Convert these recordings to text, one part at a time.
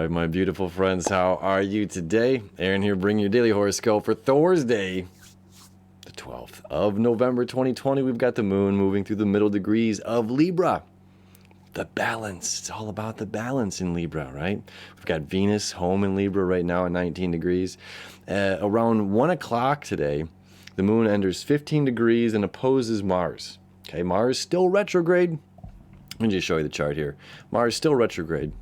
right, my beautiful friends, how are you today? Aaron here, bringing your daily horoscope for Thursday, the 12th of November 2020. We've got the moon moving through the middle degrees of Libra. The balance. It's all about the balance in Libra, right? We've got Venus home in Libra right now at 19 degrees. Around 1 o'clock today, the moon enters 15 degrees and opposes Mars. Okay, Mars still retrograde. Let me just show you the chart here. Mars still retrograde.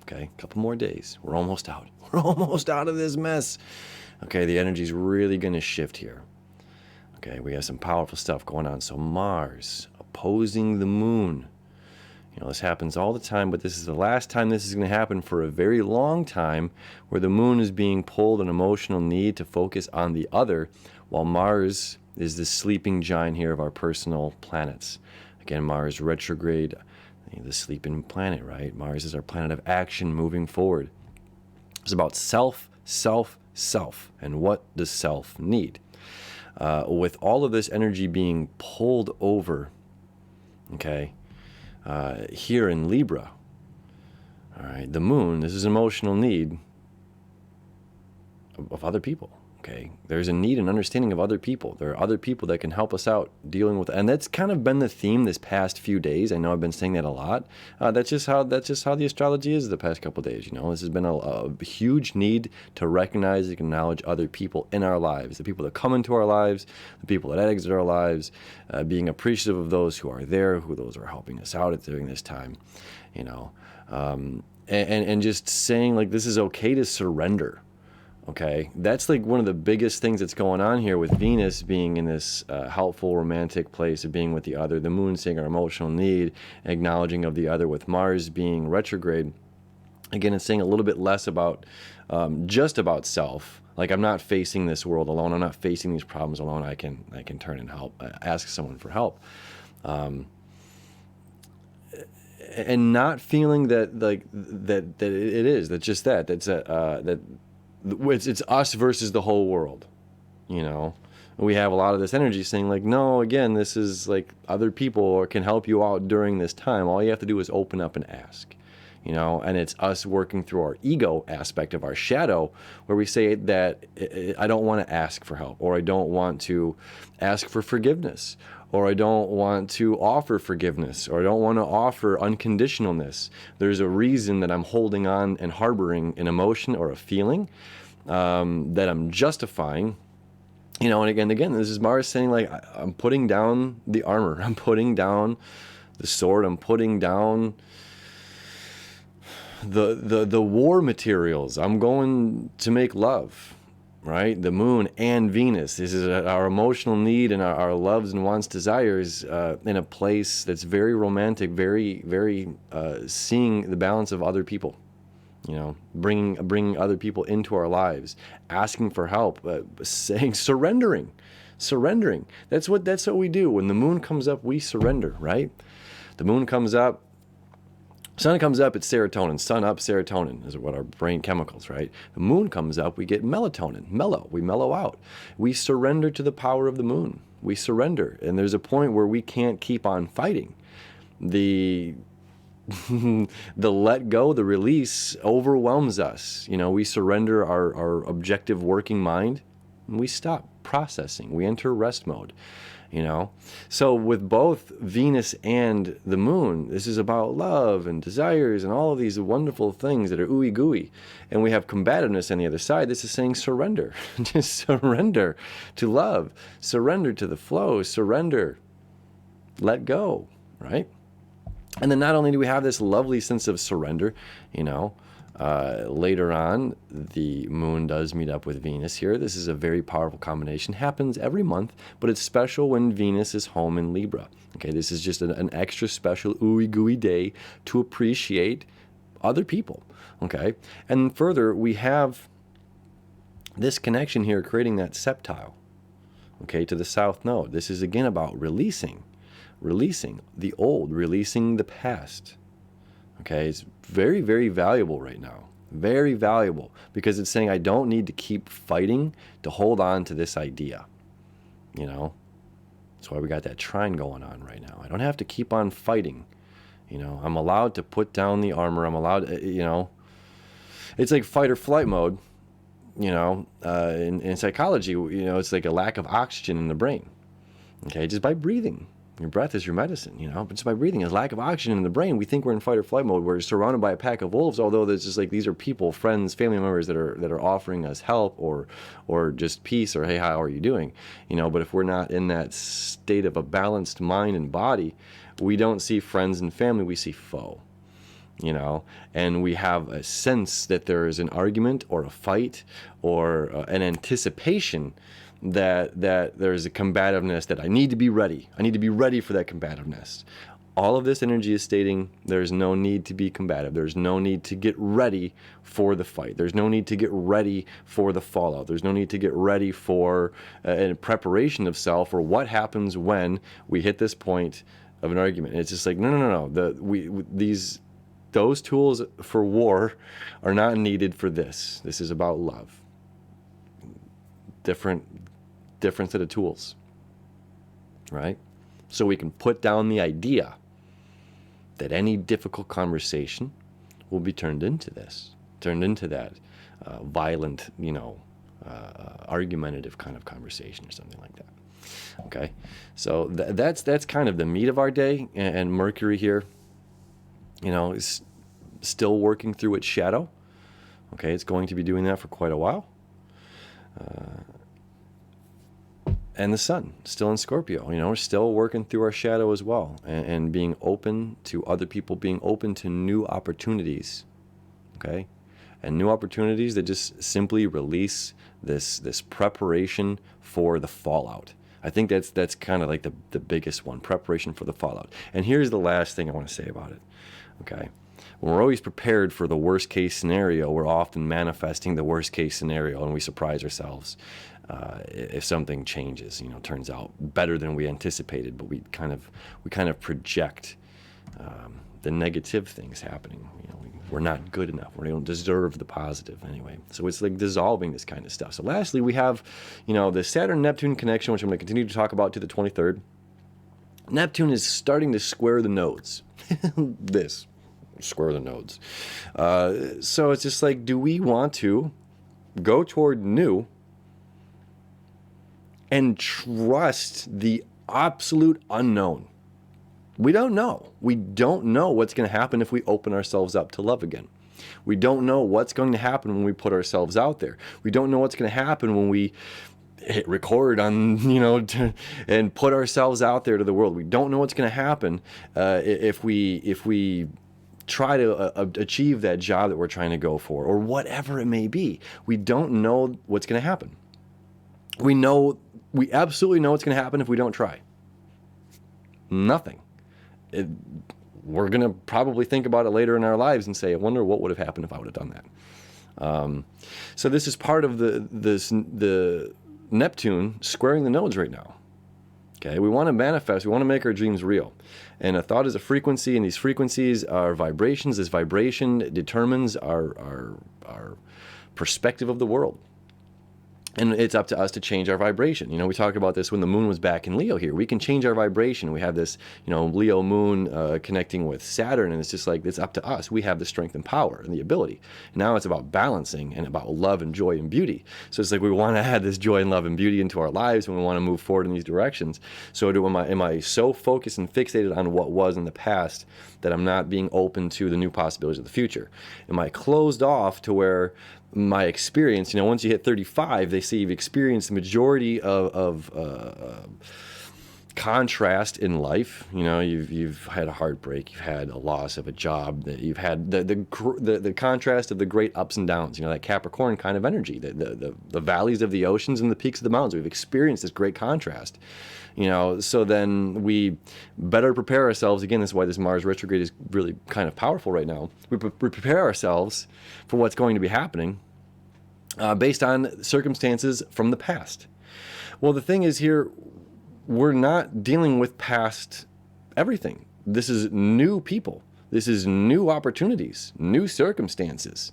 Okay, a couple more days. We're almost out. We're almost out of this mess. Okay, the energy's really going to shift here. Okay, we have some powerful stuff going on. So Mars opposing the moon. You know, this happens all the time, but this is the last time this is going to happen for a very long time, where the moon is being pulled an emotional need to focus on the other, while Mars is the sleeping giant here of our personal planets. Again, Mars retrograde, the sleeping planet, right? Mars is our planet of action moving forward. It's about self, self, self. And what does self need? With all of this energy being pulled over, okay, here in Libra, all right, the moon, this is emotional need of other people. Okay, there's a need and understanding of other people. There are other people that can help us out dealing with, and that's kind of been the theme this past few days. I know I've been saying that a lot. That's just how the astrology is the past couple of days. You know, this has been a huge need to recognize and acknowledge other people in our lives, the people that come into our lives, the people that exit our lives, being appreciative of those who are there, who those are helping us out during this time. You know, and just saying like this is okay to surrender. Okay, that's like one of the biggest things that's going on here with Venus being in this helpful, romantic place of being with the other, the moon saying our emotional need, acknowledging of the other, with Mars being retrograde. Again, it's saying a little bit less about just about self. Like, I'm not facing this world alone. I'm not facing these problems alone. I can turn and help, ask someone for help. And not feeling that like that it is that just that that's that it's us versus the whole world, you know. We have a lot of this energy saying like, no, again, this is like other people or can help you out during this time. All you have to do is open up and ask, you know. And it's us working through our ego aspect of our shadow, where we say that I don't want to ask for help, or I don't want to ask for forgiveness, or I don't want to offer forgiveness, or I don't want to offer unconditionalness. There's a reason that I'm holding on and harboring an emotion or a feeling that I'm justifying. You know, and again, this is Mars saying like, I'm putting down the armor, I'm putting down the sword, I'm putting down the war materials. I'm going to make love. Right? The moon and Venus. This is our emotional need and our loves and wants, desires in a place that's very romantic, very, very seeing the balance of other people. You know, bringing other people into our lives, asking for help, saying surrendering. That's what we do. When the moon comes up, we surrender. Right? The moon comes up. Sun comes up, it's serotonin. Sun up, serotonin is what our brain chemicals, right? The moon comes up, we get melatonin, we mellow out. We surrender to the power of the moon. We surrender. And there's a point where we can't keep on fighting. The let go, the release overwhelms us. You know, we surrender our objective working mind, and we stop processing. We enter rest mode. You know, so with both Venus and the moon, this is about love and desires and all of these wonderful things that are ooey gooey. And we have combativeness on the other side. This is saying surrender. Just surrender to love, surrender to the flow, surrender, let go, right? And then not only do we have this lovely sense of surrender, you know, later on, the moon does meet up with Venus here. This is a very powerful combination. Happens every month, but it's special when Venus is home in Libra. Okay, this is just an extra special ooey gooey day to appreciate other people. Okay, and further, we have this connection here creating that septile, okay, to the south node. This is again about releasing the old, releasing the past. Okay, it's very, very valuable right now. Very valuable, because it's saying I don't need to keep fighting to hold on to this idea. You know, that's why we got that trine going on right now. I don't have to keep on fighting. You know, I'm allowed to put down the armor. I'm allowed, you know, It's like fight or flight mode, in psychology, it's like a lack of oxygen in the brain. Okay, just by breathing. Your breath is your medicine, but just by breathing, a lack of oxygen in the brain, we think we're in fight or flight mode. We're surrounded by a pack of wolves, although there's just like these are people, friends, family members that are offering us help or just peace or, hey, how are you doing? But if we're not in that state of a balanced mind and body, we don't see friends and family, we see foe. And we have a sense that there is an argument or a fight or an anticipation that there's a combativeness, that I need to be ready. I need to be ready for that combativeness. All of this energy is stating there's no need to be combative. There's no need to get ready for the fight. There's no need to get ready for the fallout. There's no need to get ready for a preparation of self or what happens when we hit this point of an argument. And it's just like, no. Those tools for war are not needed for this. This is about love. Different set of tools, right? So we can put down the idea that any difficult conversation will be turned into that violent, argumentative kind of conversation or something like that. Okay, so that's kind of the meat of our day, and Mercury here, is still working through its shadow. Okay, it's going to be doing that for quite a while. And the sun still in Scorpio, we're still working through our shadow as well, and being open to other people, being open to new opportunities, okay? And new opportunities that just simply release this preparation for the fallout. I think that's kind of like the biggest one, preparation for the fallout. And here's the last thing I want to say about it, okay? When we're always prepared for the worst case scenario, we're often manifesting the worst case scenario, and we surprise ourselves if something changes, turns out better than we anticipated, but we kind of project the negative things happening. We're not good enough. We don't deserve the positive anyway. So it's like dissolving this kind of stuff. So lastly, we have, the Saturn-Neptune connection, which I'm going to continue to talk about to the 23rd. Neptune is starting to square the nodes. Square the nodes. So it's just like, do we want to go toward new and trust the absolute unknown? We don't know. We don't know what's going to happen if we open ourselves up to love again. We don't know what's going to happen when we put ourselves out there. We don't know what's going to happen when we hit record on, and put ourselves out there to the world. We don't know what's going to happen if we try to achieve that job that we're trying to go for, or whatever it may be. We don't know what's going to happen. We absolutely know what's going to happen if we don't try. Nothing. We're going to probably think about it later in our lives and say, I wonder what would have happened if I would have done that. So this is part of the Neptune squaring the nodes right now. Okay, we want to manifest, we want to make our dreams real. And a thought is a frequency, and these frequencies are vibrations. This vibration determines our perspective of the world. And it's up to us to change our vibration. We talked about this when the moon was back in Leo here. We can change our vibration. We have this, Leo moon connecting with Saturn, and it's just like, it's up to us. We have the strength and power and the ability. Now it's about balancing and about love and joy and beauty. So it's like we want to add this joy and love and beauty into our lives, and we want to move forward in these directions. So am I so focused and fixated on what was in the past that I'm not being open to the new possibilities of the future? Am I closed off to where my experience, once you hit 35, they say you've experienced the majority of contrast in life. You've had a heartbreak, you've had a loss of a job, that you've had the contrast of the great ups and downs. That Capricorn kind of energy, the valleys of the oceans and the peaks of the mountains. We've experienced this great contrast. So then we better prepare ourselves. Again, this is why this Mars retrograde is really kind of powerful right now. We prepare ourselves for what's going to be happening based on circumstances from the past. Well, the thing is here, we're not dealing with past everything. This is new people. This is new opportunities, new circumstances,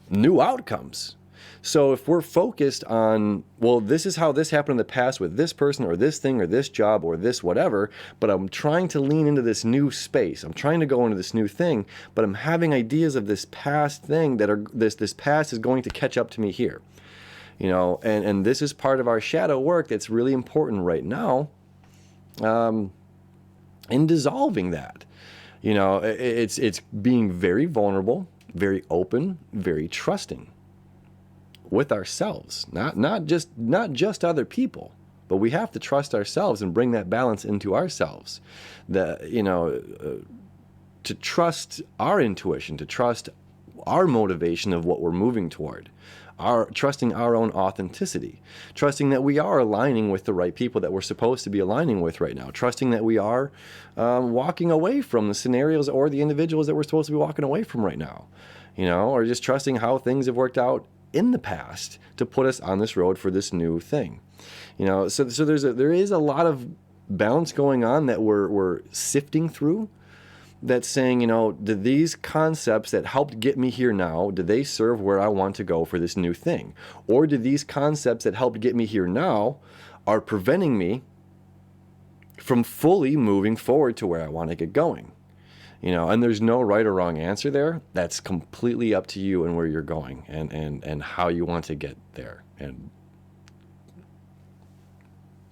new outcomes. So if we're focused on, well, this is how this happened in the past with this person or this thing or this job or this whatever, but I'm trying to lean into this new space. I'm trying to go into this new thing, but I'm having ideas of this past thing that are this past is going to catch up to me here. You know, and this is part of our shadow work that's really important right now, in dissolving that. You know, it's being very vulnerable, very open, very trusting with ourselves, not just other people, but we have to trust ourselves and bring that balance into ourselves. To trust our intuition, to trust our motivation of what we're moving toward, trusting our own authenticity, trusting that we are aligning with the right people that we're supposed to be aligning with right now, trusting that we are walking away from the scenarios or the individuals that we're supposed to be walking away from right now, you know, or just trusting how things have worked out in the past to put us on this road for this new thing. You know, so there is a lot of balance going on that we're sifting through, that's saying, you know, do these concepts that helped get me here now, do they serve where I want to go for this new thing? Or do these concepts that helped get me here now are preventing me from fully moving forward to where I want to get going? You know, and there's no right or wrong answer there. That's completely up to you and where you're going and how you want to get there. And,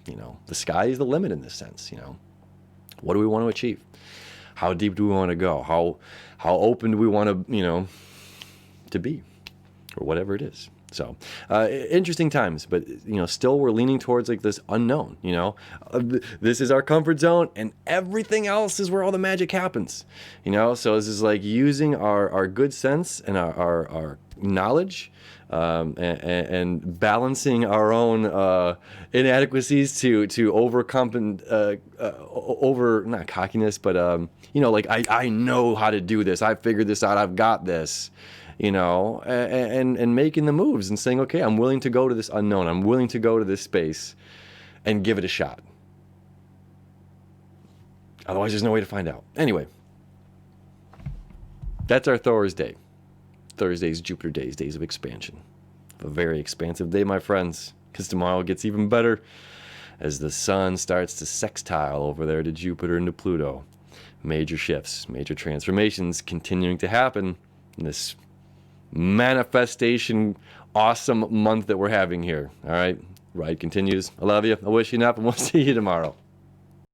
you know, the sky is the limit in this sense, you know. What do we want to achieve? How deep do we want to go? How open do we want to, you know, to be, or whatever it is? So, interesting times, but, you know, still we're leaning towards like this unknown, you know, this is our comfort zone and everything else is where all the magic happens, you know? So this is like using our good sense and our knowledge, and balancing our own inadequacies to overcome, not cockiness, but, you know, like I know how to do this. I figured this out. I've got this. You know, and making the moves and saying, okay, I'm willing to go to this unknown. I'm willing to go to this space and give it a shot. Otherwise, there's no way to find out. Anyway, that's our Thursday. Thursday's Jupiter days, days of expansion. A very expansive day, my friends, because tomorrow gets even better as the sun starts to sextile over there to Jupiter and to Pluto. Major shifts, major transformations continuing to happen in this manifestation awesome month that we're having here. All right, ride continues. I love you. I wish you enough, and we'll see you tomorrow.